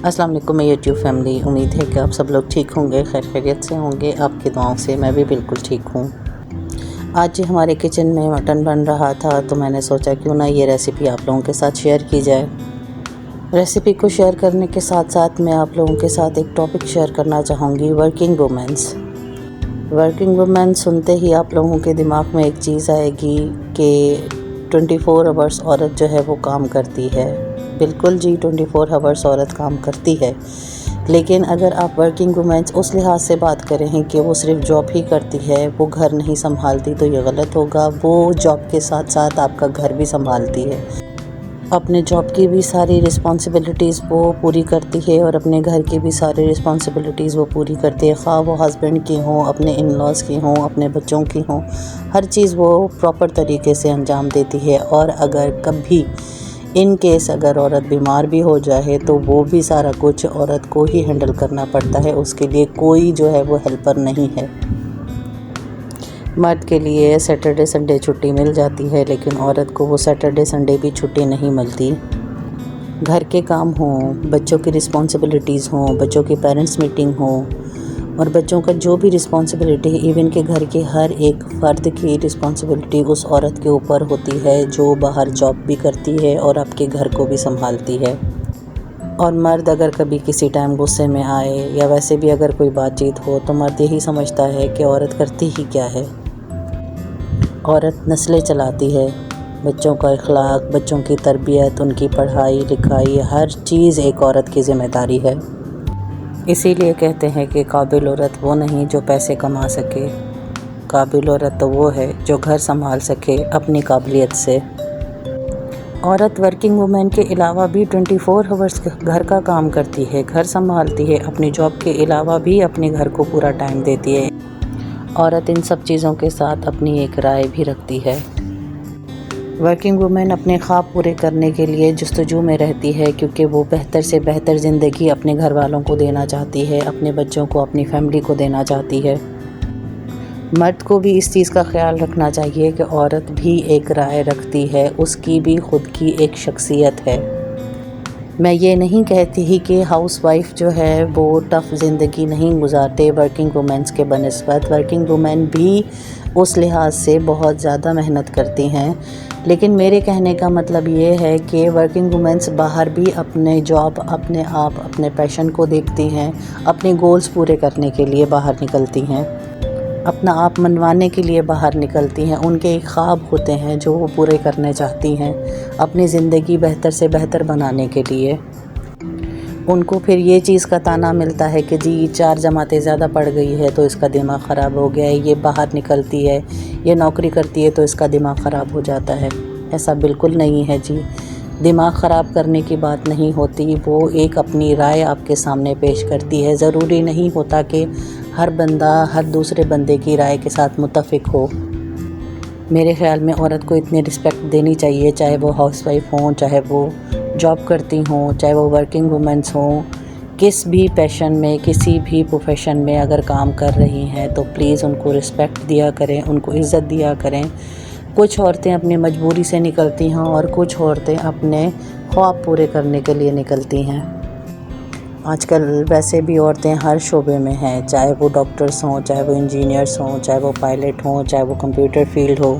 अस्सलाम वालेकुम मेरी यूट्यूब फैमिली। उम्मीद है कि आप सब लोग ठीक होंगे, खैर खैरियत से होंगे। आपकी दुआओं से मैं भी बिल्कुल ठीक हूँ। आज हमारे किचन में मटन बन रहा था तो मैंने सोचा क्यों ना ये रेसिपी आप लोगों के साथ शेयर की जाए। रेसिपी को शेयर करने के साथ साथ मैं आप लोगों के साथ एक टॉपिक शेयर करना चाहूँगी, वर्किंग वुमेन्स। वर्किंग वुमेन सुनते ही आप लोगों के दिमाग में एक चीज़ आएगी कि 24 आवर्स औरत जो है वो काम करती है। बिल्कुल जी, 24 आवर्स औरत काम करती है, लेकिन अगर आप वर्किंग वुमेन्स उस लिहाज से बात करें कि वो सिर्फ जॉब ही करती है, वो घर नहीं संभालती, तो ये गलत होगा। वो जॉब के साथ साथ आपका घर भी संभालती है, अपने जॉब की भी सारी रिस्पॉन्सिबिलिटीज़ वो पूरी करती है और अपने घर की भी सारी रिस्पॉन्सिबिलिटीज़ वो पूरी करती है, ख़्वाह वो हस्बैंड की हों, अपने इन-लॉज़ की हों, अपने बच्चों की हों। हर चीज़ वो प्रॉपर तरीके से अंजाम देती है। और अगर कभी इन केस अगर औरत बीमार भी हो जाए तो वो भी सारा कुछ औरत को ही हैंडल करना पड़ता है, उसके लिए कोई जो है वो हेल्पर नहीं है। मर्द के लिए सैटरडे संडे छुट्टी मिल जाती है, लेकिन औरत को वो सैटरडे संडे भी छुट्टी नहीं मिलती। घर के काम हों, बच्चों की रिस्पॉन्सिबिलिटीज़ हों, बच्चों की पेरेंट्स मीटिंग हो, और बच्चों का जो भी रिस्पॉन्सिबिलिटी है, इवन के घर के हर एक फ़र्द की रिस्पॉन्सिबिलिटी उस औरत के ऊपर होती है जो बाहर जॉब भी करती है और आपके घर को भी संभालती है। और मर्द अगर कभी किसी टाइम गुस्से में आए या वैसे भी अगर कोई बातचीत हो तो मर्द यही समझता है कि औरत करती ही क्या है। औरत नस्लें चलाती है, बच्चों का इखलाक, बच्चों की तरबियत, उनकी पढ़ाई लिखाई, हर चीज़ एक औरत की ज़िम्मेदारी है। इसीलिए कहते हैं कि काबिल औरत वो नहीं जो पैसे कमा सके, काबिल औरत तो वो है जो घर संभाल सके अपनी काबिलियत से। औरत वर्किंग वुमेन के अलावा भी 24 आवर्स घर का काम करती है, घर संभालती है, अपनी जॉब के अलावा भी अपने घर को पूरा टाइम देती है। औरत इन सब चीज़ों के साथ अपनी एक राय भी रखती है। वर्किंग वुमेन अपने ख्वाब पूरे करने के लिए जस्तजू में रहती है, क्योंकि वो बेहतर से बेहतर ज़िंदगी अपने घर वालों को देना चाहती है, अपने बच्चों को, अपनी फैमिली को देना चाहती है। मर्द को भी इस चीज़ का ख्याल रखना चाहिए कि औरत भी एक राय रखती है, उसकी भी ख़ुद की एक शख्सियत है। मैं ये नहीं कहती ही कि हाउसवाइफ जो है वो टफ़ ज़िंदगी नहीं गुजारते वर्किंग वुमेन्स के बनिस्बत। वर्किंग वुमेन भी उस लिहाज से बहुत ज़्यादा मेहनत करती हैं, लेकिन मेरे कहने का मतलब ये है कि वर्किंग वुमेन्स बाहर भी अपने जॉब, अपने आप, अपने पैशन को देखती हैं, अपने गोल्स पूरे करने के लिए बाहर निकलती हैं, अपना आप मनवाने के लिए बाहर निकलती हैं। उनके एक ख्वाब होते हैं जो वो पूरे करने चाहती हैं, अपनी ज़िंदगी बेहतर से बेहतर बनाने के लिए। उनको फिर ये चीज़ का ताना मिलता है कि जी 4 जमातें ज़्यादा पढ़ गई है तो इसका दिमाग ख़राब हो गया है, ये बाहर निकलती है, ये नौकरी करती है तो इसका दिमाग ख़राब हो जाता है। ऐसा बिल्कुल नहीं है जी, दिमाग ख़राब करने की बात नहीं होती। वो एक अपनी राय आपके सामने पेश करती है। ज़रूरी नहीं होता कि हर बंदा हर दूसरे बंदे की राय के साथ मुत्तफ़िक हो। मेरे ख़्याल में औरत को इतनी रिस्पेक्ट देनी चाहिए, चाहे वो हाउसवाइफ हों, चाहे वो जॉब करती हों, चाहे वो वर्किंग वुमेन्स हों, किस भी पैशन में, किसी भी प्रोफेशन में अगर काम कर रही हैं तो प्लीज़ उनको रिस्पेक्ट दिया करें, उनको इज़्ज़त दिया करें। कुछ औरतें अपनी मजबूरी से निकलती हैं और कुछ औरतें अपने ख्वाब पूरे करने के लिए निकलती हैं। आजकल वैसे भी औरतें हर शोबे में हैं, चाहे वो डॉक्टर्स हों, चाहे वो इंजीनियर्स हों, चाहे वो पायलट हों, चाहे वो कंप्यूटर फील्ड हो।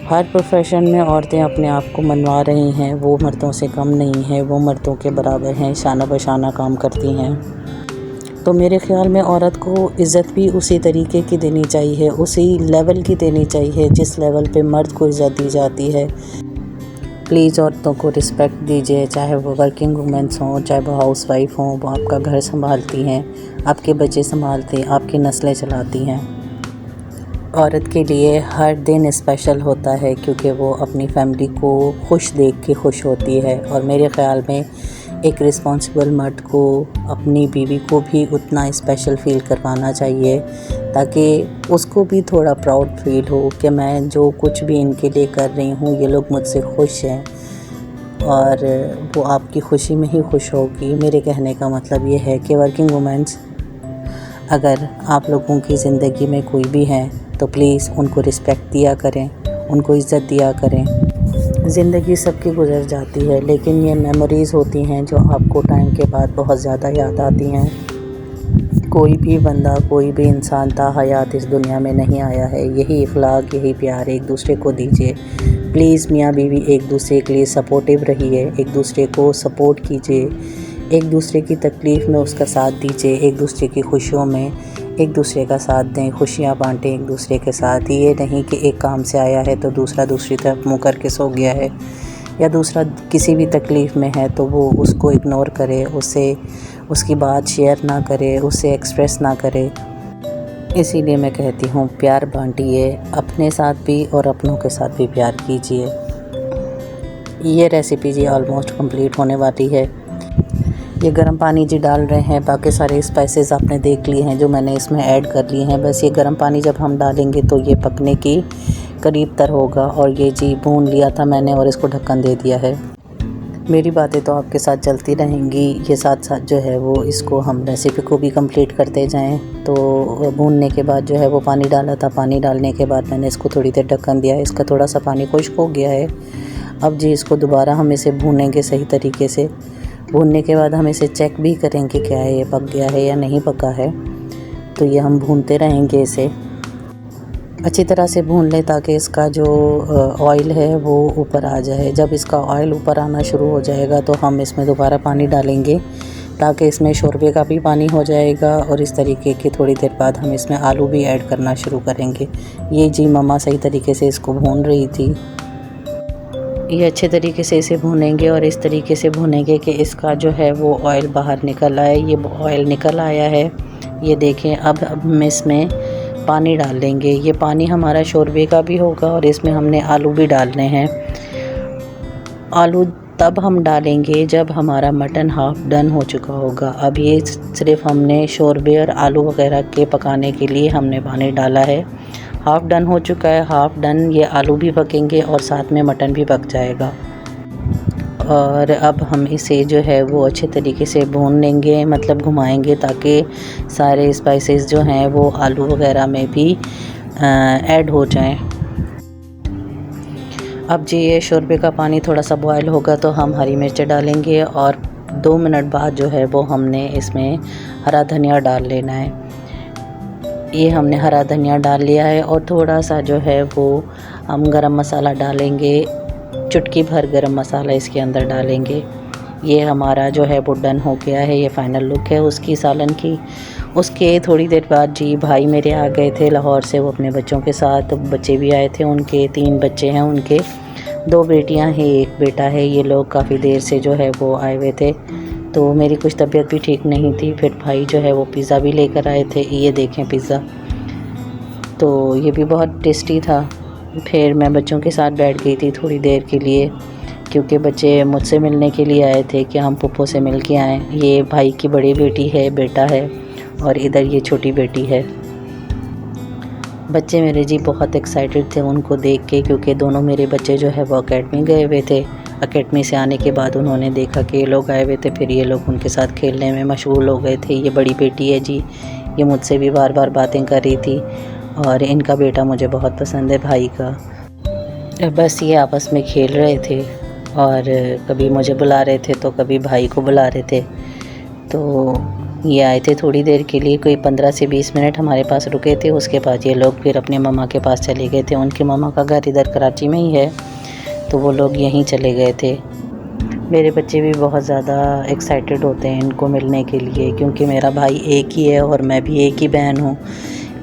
हर प्रोफेशन में औरतें अपने आप को मनवा रही हैं। वो मर्दों से कम नहीं हैं, वो मर्दों के बराबर हैं, शाना बशाना काम करती हैं। तो मेरे ख़्याल में औरत को इज़्ज़त भी उसी तरीके की देनी चाहिए, उसी लेवल की देनी चाहिए जिस लेवल पे मर्द को इज़्ज़त दी जाती है। प्लीज़ औरतों को रिस्पेक्ट दीजिए, चाहे वो वर्किंग वुमेन्स हों, चाहे वो हाउसवाइफ हों। वो आपका घर संभालती हैं, आपके बच्चे संभालती हैं, आपकी नस्लें चलाती हैं। औरत के लिए हर दिन स्पेशल होता है, क्योंकि वो अपनी फैमिली को खुश देख के खुश होती है। और मेरे ख़्याल में एक रिस्पॉन्सिबल मर्द को अपनी बीवी को भी उतना स्पेशल फ़ील करवाना चाहिए, ताकि उसको भी थोड़ा प्राउड फ़ील हो कि मैं जो कुछ भी इनके लिए कर रही हूँ, ये लोग मुझसे खुश हैं और वो आपकी खुशी में ही खुश होगी। मेरे कहने का मतलब ये है कि वर्किंग वुमेन्स, अगर आप लोगों की ज़िंदगी में कोई भी हैं तो प्लीज़ उनको रिस्पेक्ट दिया करें, उनको इज़्ज़त दिया करें। ज़िंदगी सबकी गुजर जाती है, लेकिन ये मेमोरीज़ होती हैं जो आपको टाइम के बाद बहुत ज़्यादा याद आती हैं। कोई भी बंदा, कोई भी इंसान ताहयात इस दुनिया में नहीं आया है। यही इखलाक, यही प्यार एक दूसरे को दीजिए। प्लीज़ मियाँ बीवी एक दूसरे के लिए सपोर्टिव रहिए, एक दूसरे को सपोर्ट कीजिए, एक दूसरे की तकलीफ़ में उसका साथ दीजिए, एक दूसरे की खुशियों में एक दूसरे का साथ दें, खुशियाँ बांटें एक दूसरे के साथ। ये नहीं कि एक काम से आया है तो दूसरा दूसरी तरफ मुँह करके सो गया है, या दूसरा किसी भी तकलीफ़ में है तो वो उसको इग्नोर करे, उससे उसकी बात शेयर ना करे, उससे एक्सप्रेस ना करे। इसीलिए मैं कहती हूँ प्यार बांटिए, अपने साथ भी और अपनों के साथ भी प्यार कीजिए। ये रेसिपी जी ऑलमोस्ट कंप्लीट होने वाली है। ये गर्म पानी जी डाल रहे हैं, बाकी सारे स्पाइसेस आपने देख लिए हैं जो मैंने इसमें ऐड कर लिए हैं। बस ये गर्म पानी जब हम डालेंगे तो ये पकने की करीब तर होगा। और ये जी भून लिया था मैंने और इसको ढक्कन दे दिया है। मेरी बातें तो आपके साथ चलती रहेंगी, ये साथ साथ जो है वो इसको हम रेसिपी को भी कंप्लीट करते जाएं। तो भूनने के बाद जो है वो पानी डाला था, पानी डालने के बाद मैंने इसको थोड़ी देर ढक्कन दिया है। इसका थोड़ा सा पानी खुश्क हो गया है। अब जी इसको दोबारा हम इसे भूनेंगे सही तरीके से। भूनने के बाद हम इसे चेक भी करेंगे क्या है, ये पक गया है या नहीं पका है। तो ये हम भूनते रहेंगे, इसे अच्छी तरह से भून लें ताकि इसका जो ऑयल है वो ऊपर आ जाए। जब इसका ऑयल ऊपर आना शुरू हो जाएगा तो हम इसमें दोबारा पानी डालेंगे ताकि इसमें शोरबे का भी पानी हो जाएगा। और इस तरीके की थोड़ी देर बाद हम इसमें आलू भी ऐड करना शुरू करेंगे। ये जी मम्मा सही तरीके से इसको भून रही थी। ये अच्छे तरीके से इसे भूनेंगे और इस तरीके से भूनेंगे कि इसका जो है वो ऑयल बाहर निकल आए। ये ऑयल निकल आया है, ये देखें। अब हम इसमें पानी डाल देंगे। ये पानी हमारा शोरबे का भी होगा और इसमें हमने आलू भी डालने हैं। आलू तब हम डालेंगे जब हमारा मटन हाफ़ डन हो चुका होगा। अब ये सिर्फ हमने शोरबे और आलू वगैरह के पकाने के लिए हमने पानी डाला है। हाफ़ डन हो चुका है, हाफ़ डन ये आलू भी पकेंगे और साथ में मटन भी पक जाएगा। और अब हम इसे जो है वो अच्छे तरीके से भून लेंगे, मतलब घुमाएंगे ताकि सारे स्पाइसेस जो हैं वो आलू वगैरह में भी ऐड हो जाएं। अब जी ये शोरबे का पानी थोड़ा सा बॉयल होगा तो हम हरी मिर्च डालेंगे और 2 मिनट बाद जो है वो हमने इसमें हरा धनिया डाल लेना है। ये हमने हरा धनिया डाल लिया है और थोड़ा सा जो है वो हम गरम मसाला डालेंगे, चुटकी भर गरम मसाला इसके अंदर डालेंगे। ये हमारा जो है वो डन हो गया है। ये फ़ाइनल लुक है उसकी सालन की। उसके थोड़ी देर बाद जी भाई मेरे आ गए थे लाहौर से, वो अपने बच्चों के साथ। बच्चे भी आए थे उनके, 3 बच्चे हैं उनके, 2 बेटियां हैं, 1 बेटा है। ये लोग काफ़ी देर से जो है वो आए हुए थे, तो मेरी कुछ तबीयत भी ठीक नहीं थी। फिर भाई जो है वो पिज़्ज़ा भी लेकर आए थे। ये देखें पिज़्ज़ा, तो ये भी बहुत टेस्टी था। फिर मैं बच्चों के साथ बैठ गई थी थोड़ी देर के लिए, क्योंकि बच्चे मुझसे मिलने के लिए आए थे कि हम पुप्पो से मिल के आएँ। ये भाई की बड़ी बेटी है, बेटा है, और इधर ये छोटी बेटी है। बच्चे मेरे जी बहुत एक्साइटेड थे उनको देख के, क्योंकि दोनों मेरे बच्चे जो है वो अकेडमी गए हुए थे। अकेडमी से आने के बाद उन्होंने देखा कि ये लोग आए हुए थे, फिर ये लोग उनके साथ खेलने में मशगूल हो गए थे। ये बड़ी बेटी है जी, ये मुझसे भी बार बार बातें कर रही थी। और इनका बेटा मुझे बहुत पसंद है, भाई का। बस ये आपस में खेल रहे थे और कभी मुझे बुला रहे थे तो कभी भाई को बुला रहे थे। तो ये आए थे थोड़ी देर के लिए, कोई 15 से 20 मिनट हमारे पास रुके थे। उसके बाद ये लोग फिर अपने मम्मा के पास चले गए थे। उनकी मम्मा का घर इधर कराची में ही है, तो वो लोग यहीं चले गए थे। मेरे बच्चे भी बहुत ज़्यादा एक्साइटेड होते हैं इनको मिलने के लिए, क्योंकि मेरा भाई एक ही है और मैं भी एक ही बहन हूँ।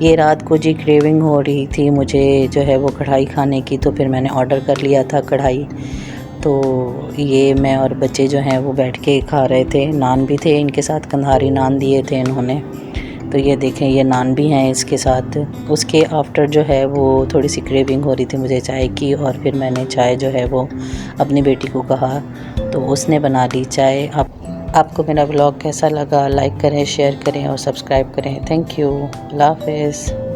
ये रात को जी क्रेविंग हो रही थी मुझे जो है वो कढ़ाई खाने की, तो फिर मैंने ऑर्डर कर लिया था कढ़ाई। तो ये मैं और बच्चे जो हैं वो बैठ के खा रहे थे। नान भी थे इनके साथ, कंधारी नान दिए थे इन्होंने। तो ये देखें, ये नान भी हैं इसके साथ। उसके आफ्टर जो है वो थोड़ी सी क्रेविंग हो रही थी मुझे चाय की, और फिर मैंने चाय जो है वो अपनी बेटी को कहा तो उसने बना ली चाय। आपको मेरा ब्लॉग कैसा लगा? लाइक करें, शेयर करें और सब्सक्राइब करें। Thank you. अल्लाह हाफ़िज़।